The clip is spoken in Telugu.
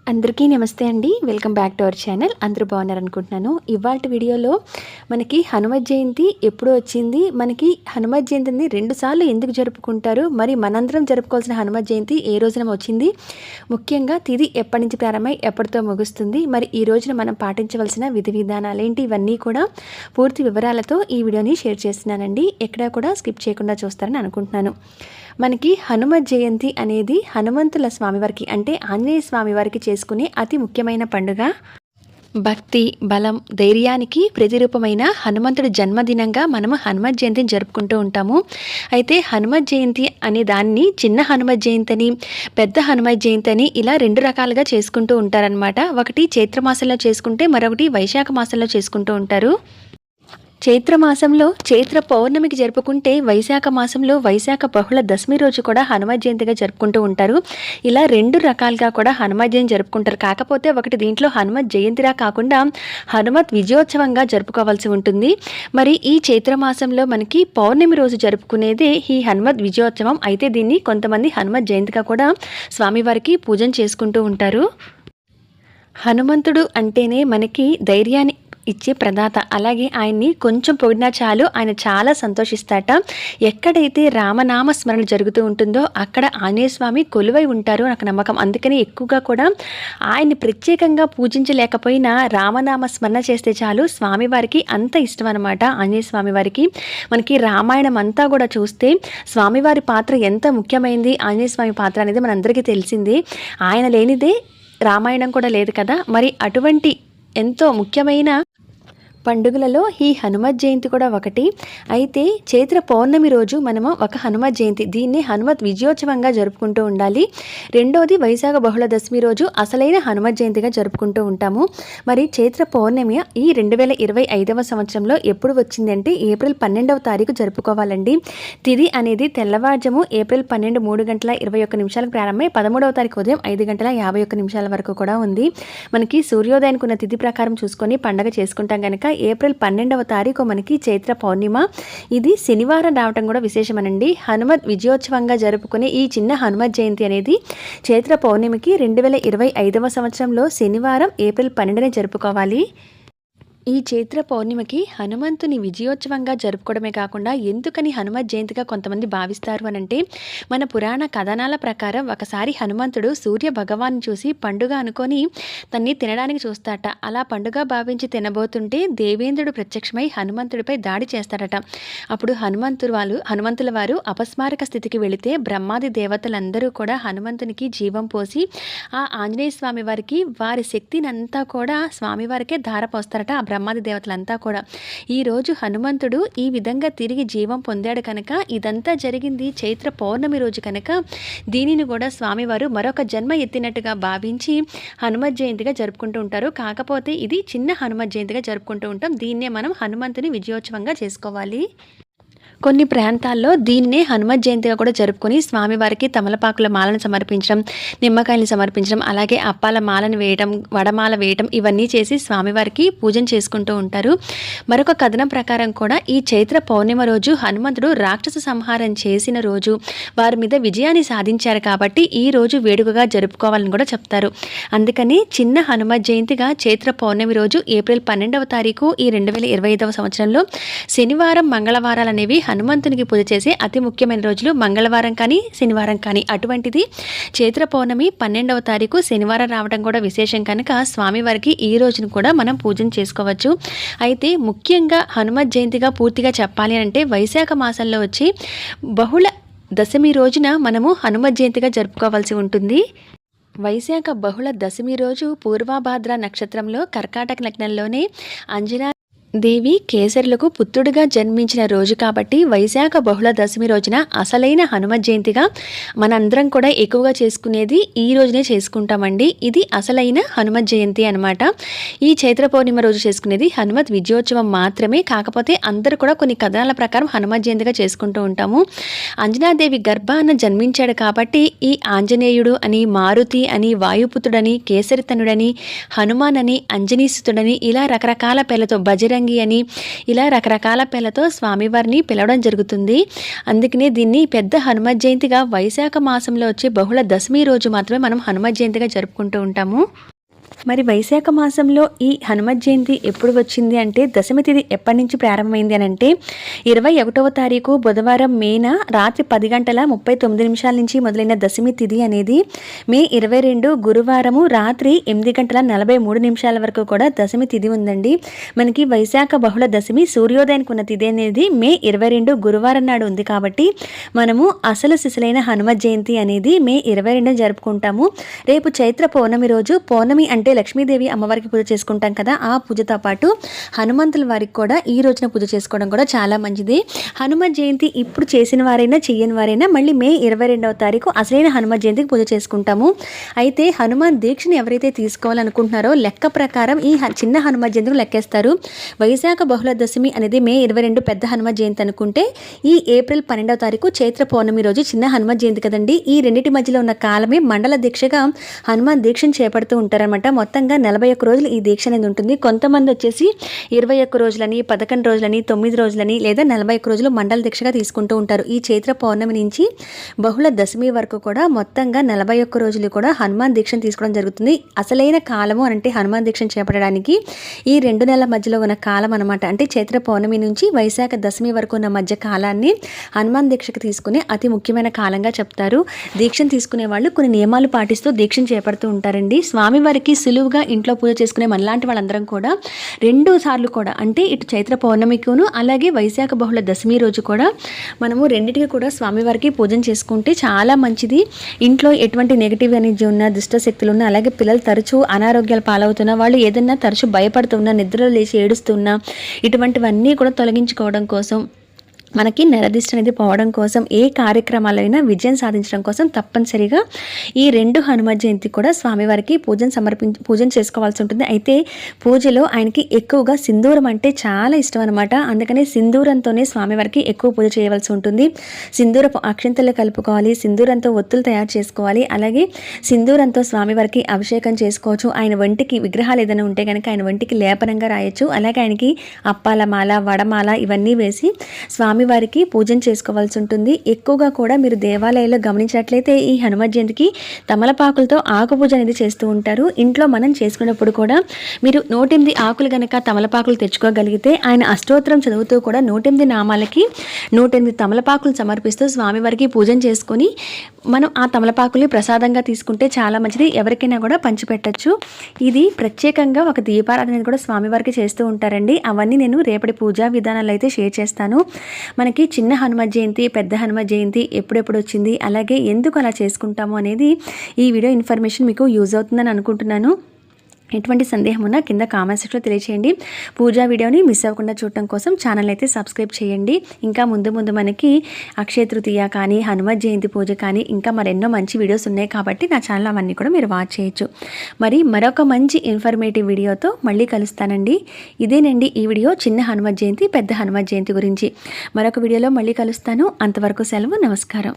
అందరికీ నమస్తే అండి. Welcome back to our channel. అందరూ బాగున్నారనుకుంటున్నాను. ఇవాల్టి వీడియోలో మనకి హనుమత్ జయంతి ఎప్పుడు వచ్చింది, మనకి హనుమత్ జయంతిని 2 సార్లు ఎందుకు జరుపుకుంటారు, మరి మనందరం జరుపుకోవాల్సిన హనుమత్ జయంతి ఏ రోజున వచ్చింది, ముఖ్యంగా తిథి ఎప్పటి నుంచి ప్రారంభమై ఎప్పటితో ముగుస్తుంది, మరి ఈ రోజున మనం పాటించవలసిన విధి విధానాలు ఏంటి, ఇవన్నీ కూడా పూర్తి వివరాలతో ఈ వీడియోని షేర్ చేస్తున్నానండి. ఎక్కడా కూడా స్కిప్ చేయకుండా చూస్తారని అనుకుంటున్నాను. మనకి హనుమత్ జయంతి అనేది హనుమంతుల స్వామివారికి అంటే ఆంజనేయ స్వామివారికి చేసుకునే అతి ముఖ్యమైన పండుగ. భక్తి, బలం, ధైర్యానికి ప్రతిరూపమైన హనుమంతుడి జన్మదినంగా మనము హనుమత్ జయంతిని జరుపుకుంటూ ఉంటాము. అయితే హనుమత్ జయంతి అనే దాన్ని చిన్న హనుమత్ జయంతి అని, పెద్ద హనుమత్ జయంతి అని ఇలా 2 రకాలుగా చేసుకుంటూ ఉంటారనమాట. ఒకటి చైత్రమాసంలో చేసుకుంటే, మరొకటి వైశాఖ మాసంలో చేసుకుంటూ ఉంటారు. చైత్రమాసంలో చైత్ర పౌర్ణమికి జరుపుకుంటే, వైశాఖ మాసంలో వైశాఖ బహుళ దశమి రోజు కూడా హనుమత్ జయంతిగా జరుపుకుంటూ ఉంటారు. ఇలా 2 రకాలుగా కూడా హనుమత్ జయంతి జరుపుకుంటారు. కాకపోతే ఒకటి దీంట్లో హనుమత్ జయంతిలా కాకుండా హనుమత్ విజయోత్సవంగా జరుపుకోవాల్సి ఉంటుంది. మరి ఈ చైత్రమాసంలో మనకి పౌర్ణమి రోజు జరుపుకునేదే ఈ హనుమత్ విజయోత్సవం. అయితే దీన్ని కొంతమంది హనుమత్ జయంతిగా కూడా స్వామివారికి పూజన చేసుకుంటూ ఉంటారు. హనుమంతుడు అంటేనే మనకి ధైర్యాన్ని ఇచ్చే ప్రదాత. అలాగే ఆయన్ని కొంచెం పొగిడినా చాలు, ఆయన చాలా సంతోషిస్తాట. ఎక్కడైతే రామనామ స్మరణ జరుగుతూ ఉంటుందో అక్కడ ఆంజనేయ స్వామి కొలువై ఉంటారు నాకు నమ్మకం. అందుకని ఎక్కువగా కూడా ఆయన్ని ప్రత్యేకంగా పూజించలేకపోయినా రామనామ స్మరణ చేస్తే చాలు స్వామివారికి అంత ఇష్టం అనమాట. ఆంజనేయ స్వామివారికి మనకి రామాయణం అంతా కూడా చూస్తే స్వామివారి పాత్ర ఎంత ముఖ్యమైనది, ఆంజనేయ స్వామి పాత్ర అనేది మనందరికీ తెలిసిందే. ఆయన లేనిదే రామాయణం కూడా లేదు కదా. మరి అటువంటి ఎంతో ముఖ్యమైన పండుగలలో ఈ హనుమత్ జయంతి కూడా ఒకటి. అయితే చైత్ర పౌర్ణమి రోజు మనము ఒక హనుమత్ జయంతి, దీన్ని హనుమత్ విజయోత్సవంగా జరుపుకుంటూ ఉండాలి. రెండోది వైశాఖ బహుళ దశమి రోజు అసలైన హనుమత్ జయంతిగా జరుపుకుంటూ ఉంటాము. మరి చైత్ర పౌర్ణమి ఈ 2025వ సంవత్సరంలో ఎప్పుడు వచ్చింది అంటే ఏప్రిల్ 12వ తారీఖు జరుపుకోవాలండి. తిథి అనేది తెల్లవారుజాము ఏప్రిల్ 12 3:21 ప్రారంభమై 13వ తారీఖు ఉదయం 5:51 వరకు కూడా ఉంది. మనకి సూర్యోదయానికి ఉన్న తిథి ప్రకారం చూసుకొని పండగ చేసుకుంటాం కనుక ఏప్రిల్ 12వ తారీఖు మనకి చైత్ర పౌర్ణిమ. ఇది శనివారం రావటం కూడా విశేషమనండి. హనుమత్ విజయోత్సవంగా జరుపుకునే ఈ చిన్న హనుమత్ జయంతి అనేది చైత్ర పౌర్ణమికి 2025వ సంవత్సరంలో శనివారం ఏప్రిల్ 12న జరుపుకోవాలి. ఈ చైత్ర పౌర్ణిమకి హనుమంతుని విజయోత్సవంగా జరుపుకోవడమే కాకుండా ఎందుకని హనుమత్ జయంతిగా కొంతమంది భావిస్తారు అనంటే, మన పురాణ కథనాల ప్రకారం ఒకసారి హనుమంతుడు సూర్య భగవాన్ని చూసి పండుగ అనుకొని తన్ని తినడానికి చూస్తాట. అలా పండుగ భావించి తినబోతుంటే దేవేంద్రుడు ప్రత్యక్షమై హనుమంతుడిపై దాడి చేస్తాడట. అప్పుడు హనుమంతుల వారు అపస్మారక స్థితికి వెళితే బ్రహ్మాది దేవతలందరూ కూడా హనుమంతునికి జీవం పోసి ఆ ఆంజనేయ స్వామి వారికి వారి శక్తిని అంతా కూడా స్వామివారికే ధారపోస్తారట. ఆ బ్రహ్మాది దేవతలంతా కూడా ఈరోజు హనుమంతుడు ఈ విధంగా తిరిగి జీవం పొందాడు కనుక, ఇదంతా జరిగింది చైత్ర పౌర్ణమి రోజు కనుక దీనిని కూడా స్వామివారు మరొక జన్మ ఎత్తినట్టుగా భావించి హనుమత్ జయంతిగా జరుపుకుంటూ ఉంటారు. కాకపోతే ఇది చిన్న హనుమత్ జయంతిగా జరుపుకుంటూ ఉంటాం. దీన్నే మనం హనుమంతుని విజయోత్సవంగా చేసుకోవాలి. కొన్ని ప్రాంతాల్లో దీన్నే హనుమత్ జయంతిగా కూడా జరుపుకొని స్వామివారికి తమలపాకుల మాలను సమర్పించడం, నిమ్మకాయలు సమర్పించడం, అలాగే అప్పాల మాలను వేయటం, వడమాల వేయటం, ఇవన్నీ చేసి స్వామివారికి పూజన చేసుకుంటూ ఉంటారు. మరొక కథనం ప్రకారం కూడా ఈ చైత్ర పౌర్ణిమ రోజు హనుమంతుడు రాక్షస సంహారం చేసిన రోజు, వారి మీద విజయాన్ని సాధించారు కాబట్టి ఈ రోజు వేడుకగా జరుపుకోవాలని కూడా చెప్తారు. అందుకని చిన్న హనుమత్ జయంతిగా చైత్ర పౌర్ణమి రోజు ఏప్రిల్ 12వ తారీఖు ఈ 2025వ సంవత్సరంలో శనివారం, మంగళవారాలు అనేవి హనుమంతునికి పూజ చేసే అతి ముఖ్యమైన రోజులు. మంగళవారం కానీ శనివారం కానీ. అటువంటిది చైత్ర పౌర్ణమి 12వ తారీఖు శనివారం రావడం కూడా విశేషం కనుక స్వామివారికి ఈ రోజును కూడా మనం పూజన చేసుకోవచ్చు. అయితే ముఖ్యంగా హనుమత్ జయంతిగా పూర్తిగా చెప్పాలి అంటే వైశాఖ మాసంలో వచ్చి బహుళ దశమి రోజున మనము హనుమత్ జయంతిగా జరుపుకోవాల్సి ఉంటుంది. వైశాఖ బహుళ దశమి రోజు పూర్వభాద్ర నక్షత్రంలో కర్కాటక లగ్నంలోనే అంజనా దేవి కేసరులకు పుత్రుడిగా జన్మించిన రోజు కాబట్టి వైశాఖ బహుళ దశమి రోజున అసలైన హనుమత్ జయంతిగా మనందరం కూడా ఎక్కువగా చేసుకునేది ఈ రోజునే చేసుకుంటామండి. ఇది అసలైన హనుమత్ జయంతి అనమాట. ఈ చైత్ర పౌర్ణిమ రోజు చేసుకునేది హనుమత్ విజయోత్సవం మాత్రమే. కాకపోతే అందరూ కూడా కొన్ని కథనాల ప్రకారం హనుమత్ జయంతిగా చేసుకుంటూ ఉంటాము. అంజనాదేవి గర్భాన జన్మించాడు కాబట్టి ఈ ఆంజనేయుడు అని, మారుతి అని, వాయుపుత్రుడని, కేసరితనుడని, హనుమాన్ అని, అంజనీసుతుడని ఇలా రకరకాల పేర్లతో బజరంగి బజరంగి అని ఇలా రకరకాల పేర్లతో స్వామివారిని పిలవడం జరుగుతుంది. అందుకనే దీన్ని పెద్ద హనుమత్ జయంతిగా వైశాఖ మాసంలో వచ్చే బహుళ దశమి రోజు మాత్రమే మనం హనుమత్ జయంతిగా జరుపుకుంటూ ఉంటాము. మరి వైశాఖ మాసంలో ఈ హనుమత్ జయంతి ఎప్పుడు వచ్చింది అంటే దశమి తిథి ఎప్పటి నుంచి ప్రారంభమైంది అని అంటే 21వ తారీఖు బుధవారం మేన రాత్రి 10:39 నుంచి మొదలైన దశమి తిథి అనేది మే 22 గురువారము రాత్రి 8:43 వరకు కూడా దశమి తిథి ఉందండి. మనకి వైశాఖ బహుళ దశమి సూర్యోదయానికి ఉన్న తిథి అనేది మే 22 గురువారం నాడు ఉంది కాబట్టి మనము అసలు సిసలైన హనుమత్ జయంతి అనేది మే 22 జరుపుకుంటాము. రేపు చైత్ర పౌర్ణమి రోజు, పౌర్ణమి అంటే లక్ష్మీదేవి అమ్మవారికి పూజ చేసుకుంటాం కదా, ఆ పూజతో పాటు హనుమంతుల వారికి కూడా ఈ రోజున పూజ చేసుకోవడం కూడా చాలా మంచిది. హనుమత్ జయంతి ఇప్పుడు చేసిన వారైనా చెయ్యని వారైనా మళ్ళీ మే 22వ తారీఖు అసలైన హనుమత్ జయంతికి పూజ చేసుకుంటాము. అయితే హనుమాన్ దీక్షను ఎవరైతే తీసుకోవాలనుకుంటున్నారో లెక్క ప్రకారం ఈ చిన్న హనుమత్ జయంతికి లెక్కేస్తారు. వైశాఖ బహుళ దశమి అనేది మే 22 పెద్ద హనుమత్ జయంతి అనుకుంటే ఈ ఏప్రిల్ 12వ తారీఖు చైత్ర పౌర్ణమి రోజు చిన్న హనుమత్ జయంతి కదండి. ఈ రెండింటి మధ్యలో ఉన్న కాలమే మండల దీక్షగా హనుమాన్ దీక్షను చేపడుతూ ఉంటారనమాట. మొత్తంగా 41 రోజులు ఈ దీక్ష అనేది ఉంటుంది. కొంతమంది వచ్చేసి 21 రోజులని, 11 రోజులని, 9 రోజులని లేదా 41 రోజులు మండల దీక్షగా తీసుకుంటూ ఉంటారు. ఈ చైత్ర పౌర్ణమి నుంచి బహుళ దశమి వరకు కూడా మొత్తంగా 41 రోజులు కూడా హనుమాన్ దీక్షను తీసుకోవడం జరుగుతుంది. అసలైన కాలము అంటే హనుమాన్ దీక్షను చేపట్టడానికి ఈ 2 నెలల మధ్యలో ఉన్న కాలం అనమాట. అంటే చైత్ర పౌర్ణమి నుంచి వైశాఖ దశమి వరకు ఉన్న మధ్య కాలాన్ని హనుమాన్ దీక్షకు తీసుకునే అతి ముఖ్యమైన కాలంగా చెప్తారు. దీక్షను తీసుకునే వాళ్ళు కొన్ని నియమాలు పాటిస్తూ దీక్షను చేపడుతూ ఉంటారండి. స్వామివారికి సులువుగా ఇంట్లో పూజ చేసుకునే మనలాంటి వాళ్ళందరం కూడా 2 సార్లు కూడా అంటే ఇటు చైత్ర పౌర్ణమికును అలాగే వైశాఖ బహుళ దశమి రోజు కూడా మనము రెండింటికి కూడా స్వామివారికి పూజన చేసుకుంటే చాలా మంచిది. ఇంట్లో ఎటువంటి నెగిటివ్ ఎనర్జీ ఉన్నా, దుష్ట శక్తులు ఉన్నా, అలాగే పిల్లలు తరచూ అనారోగ్యాలు పాలవుతున్నా, వాళ్ళు ఏదన్నా తరచూ భయపడుతున్నా, నిద్రలో లేచి ఏడుస్తున్నా, ఇటువంటివన్నీ కూడా తొలగించుకోవడం కోసం, మనకి నరదిష్టి అనేది పోవడం కోసం, ఏ కార్యక్రమాలైనా విజయం సాధించడం కోసం తప్పనిసరిగా ఈ 2 హనుమత్ జయంతి కూడా స్వామివారికి పూజన చేసుకోవాల్సి ఉంటుంది. అయితే పూజలో ఆయనకి ఎక్కువగా సింధూరం అంటే చాలా ఇష్టం అనమాట. అందుకనే సింధూరంతోనే స్వామివారికి ఎక్కువ పూజ చేయవలసి ఉంటుంది. సింధూరపు అక్షింతలు కలుపుకోవాలి, సింధూరంతో ఒత్తులు తయారు చేసుకోవాలి, అలాగే సింధూరంతో స్వామివారికి అభిషేకం చేసుకోవచ్చు. ఆయన వంటికి విగ్రహాలు ఏదైనా ఉంటే కనుక ఆయన వంటికి లేపనంగా రాయొచ్చు. అలాగే ఆయనకి అప్పాల మాల, వడమాల ఇవన్నీ వేసి స్వామివారికి పూజన చేసుకోవాల్సి ఉంటుంది. ఎక్కువగా కూడా మీరు దేవాలయాల్లో గమనించినట్లయితే ఈ హనుమత్ జయంతికి తమలపాకులతో ఆకు పూజ అనేది చేస్తూ ఉంటారు. ఇంట్లో మనం చేసుకున్నప్పుడు కూడా మీరు 108 ఆకులు గనక తమలపాకులు తెచ్చుకోగలిగితే ఆయన అష్టోత్తరం చదువుతూ కూడా 108 నామాలకి 108 తమలపాకులు సమర్పిస్తూ స్వామివారికి పూజన చేసుకొని మనం ఆ తమలపాకుల్ని ప్రసాదంగా తీసుకుంటే చాలా మంచిది. ఎవరికైనా కూడా పంచిపెట్టచ్చు. ఇది ప్రత్యేకంగా ఒక దీపారాధన కూడా స్వామివారికి చేస్తూ ఉంటారండి. అవన్నీ నేను రేపటి పూజా విధానాలు అయితే షేర్ చేస్తాను. మనకి చిన్న హనుమత్ జయంతి, పెద్ద హనుమత్ జయంతి ఎప్పుడెప్పుడు వచ్చింది, అలాగే ఎందుకు అలా చేసుకుంటాము అనేది ఈ వీడియో ఇన్ఫర్మేషన్ మీకు యూజ్ అవుతుందని అనుకుంటున్నాను. ఎటువంటి సందేహం ఉన్నా కింద కామెంట్ సెక్షన్లో తెలియచేయండి. పూజా వీడియోని మిస్ అవ్వకుండా చూడటం కోసం ఛానల్ అయితే సబ్స్క్రైబ్ చేయండి. ఇంకా ముందు మనకి అక్షయ తృతీయ కానీ, హనుమత్ జయంతి పూజ కానీ ఇంకా మరెన్నో మంచి వీడియోస్ ఉన్నాయి కాబట్టి నా ఛానల్ అవన్నీ కూడా మీరు వాచ్ చేయొచ్చు. మరి మరొక మంచి ఇన్ఫర్మేటివ్ వీడియోతో మళ్ళీ కలుస్తానండి. ఇదేనండి ఈ వీడియో చిన్న హనుమత్ జయంతి, పెద్ద హనుమత్ జయంతి గురించి. మరొక వీడియోలో మళ్ళీ కలుస్తాను. అంతవరకు సెలవు. నమస్కారం.